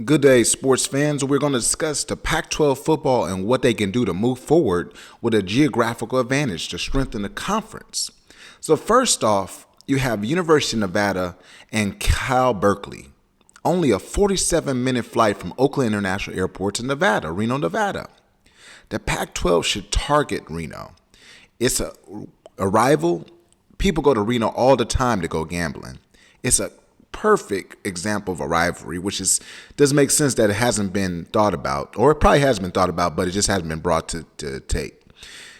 Good day, sports fans. We're going to discuss the Pac-12 football and what they can do to move forward with a geographical advantage to strengthen the conference. So first off, you have University of Nevada and Cal Berkeley. Only a 47-minute flight from Oakland International Airport to Nevada, Reno, Nevada. The Pac-12 should target Reno. It's a rival. People go to Reno all the time to go gambling. It's a perfect example of a rivalry, which doesn't make sense that it hasn't been thought about, or it probably has been thought about, but it just hasn't been brought to take.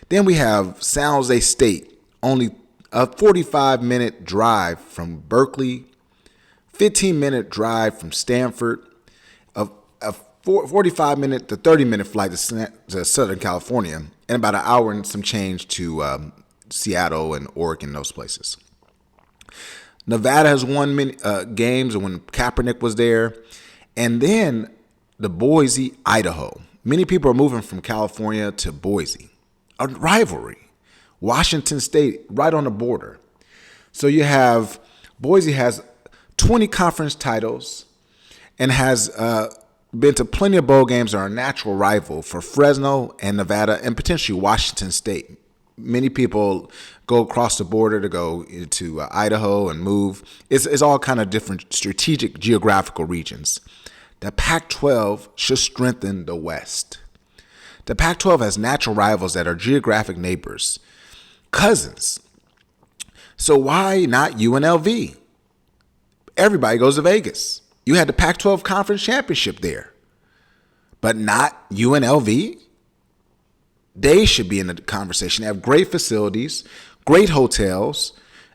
Then we have San Jose State, only a 45-minute drive from Berkeley, 15-minute drive from Stanford, a 45-minute to 30-minute flight to Southern California, and about an hour and some change to Seattle and Oregon, those places. Nevada has won many games when Kaepernick was there. And then the Boise, Idaho. Many people are moving from California to Boise. A rivalry. Washington State, right on the border. So you have Boise has 20 conference titles and has been to plenty of bowl games, are a natural rival for Fresno and Nevada and potentially Washington State. Many people go across the border to go to Idaho and move. It's all kind of different strategic geographical regions. The Pac-12 should strengthen the West. The Pac-12 has natural rivals that are geographic neighbors, cousins. So why not UNLV? Everybody goes to Vegas. You had the Pac-12 Conference Championship there, but not UNLV? They should be in the conversation. They have great facilities, great hotels,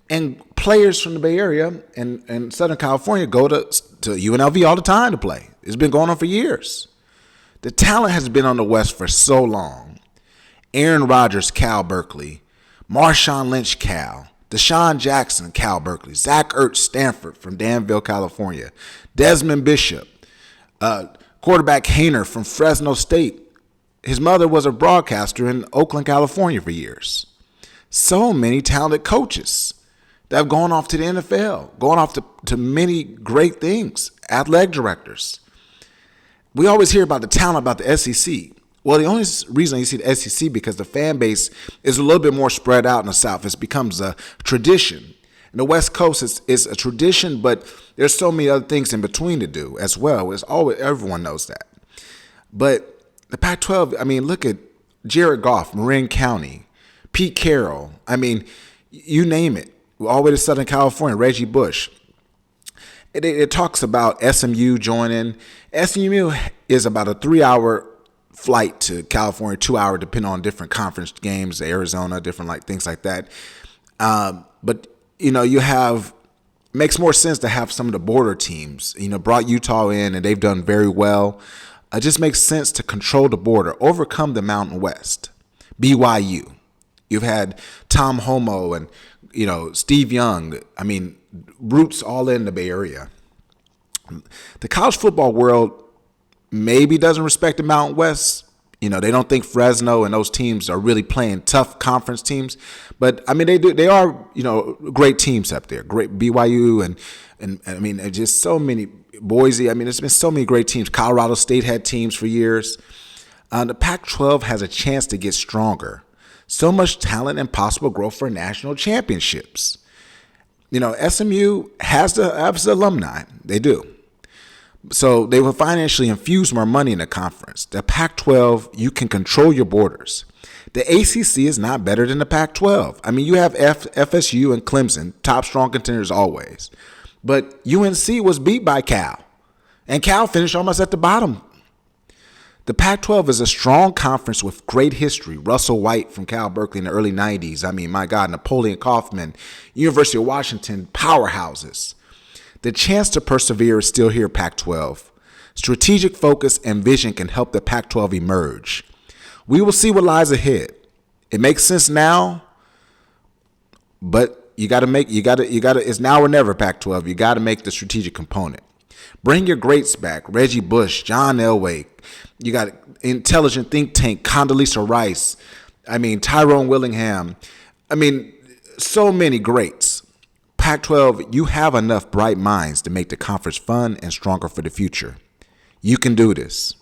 and players from the Bay Area and Southern California go to UNLV all the time to play. It's been going on for years. The talent has been on the West for so long. Aaron Rodgers, Cal Berkeley. Marshawn Lynch, Cal. Deshaun Jackson, Cal Berkeley. Zach Ertz, Stanford from Danville, California. Desmond Bishop. Quarterback Haener from Fresno State. His mother was a broadcaster in Oakland, California for years. So many talented coaches that have gone off to the NFL, gone off to many great things, athletic directors. We always hear about the talent about the SEC. Well, the only reason you see the SEC because the fan base is a little bit more spread out in the South. It becomes a tradition. In the West Coast, it's a tradition, but there's so many other things in between to do as well. It's always, everyone knows that. But the Pac-12, I mean, look at Jared Goff, Marin County, Pete Carroll. I mean, you name it. All the way to Southern California, Reggie Bush. It talks about SMU joining. SMU is about a 3-hour flight to California, 2-hour, depending on different conference games, Arizona, different things like that. But, you have, makes more sense to have some of the border teams, brought Utah in and they've done very well. It just makes sense to control the border, overcome the Mountain West. BYU. You've had Tom Homo and, Steve Young. I mean, roots all in the Bay Area. The college football world maybe doesn't respect the Mountain West. They don't think Fresno and those teams are really playing tough conference teams. But, I mean, they do. They are, great teams up there. Great BYU and I mean, just so many. Boise, I mean, there's been so many great teams. Colorado State had teams for years. The Pac-12 has a chance to get stronger. So much talent and possible growth for national championships. SMU has the alumni. They do. So they will financially infuse more money in the conference. The Pac-12, you can control your borders. The ACC is not better than the Pac-12. I mean, you have FSU and Clemson, top strong contenders always. But UNC was beat by Cal, and Cal finished almost at the bottom. The Pac-12 is a strong conference with great history. Russell White from Cal Berkeley in the early 90s. I mean, my God, Napoleon Kaufman, University of Washington, powerhouses. The chance to persevere is still here, Pac-12. Strategic focus and vision can help the Pac-12 emerge. We will see what lies ahead. It makes sense now, but it's now or never, Pac-12. You got to make the strategic component. Bring your greats back. Reggie Bush, John Elway. You got intelligent think tank, Condoleezza Rice. I mean, Tyrone Willingham. I mean, so many greats. Pac-12, you have enough bright minds to make the conference fun and stronger for the future. You can do this.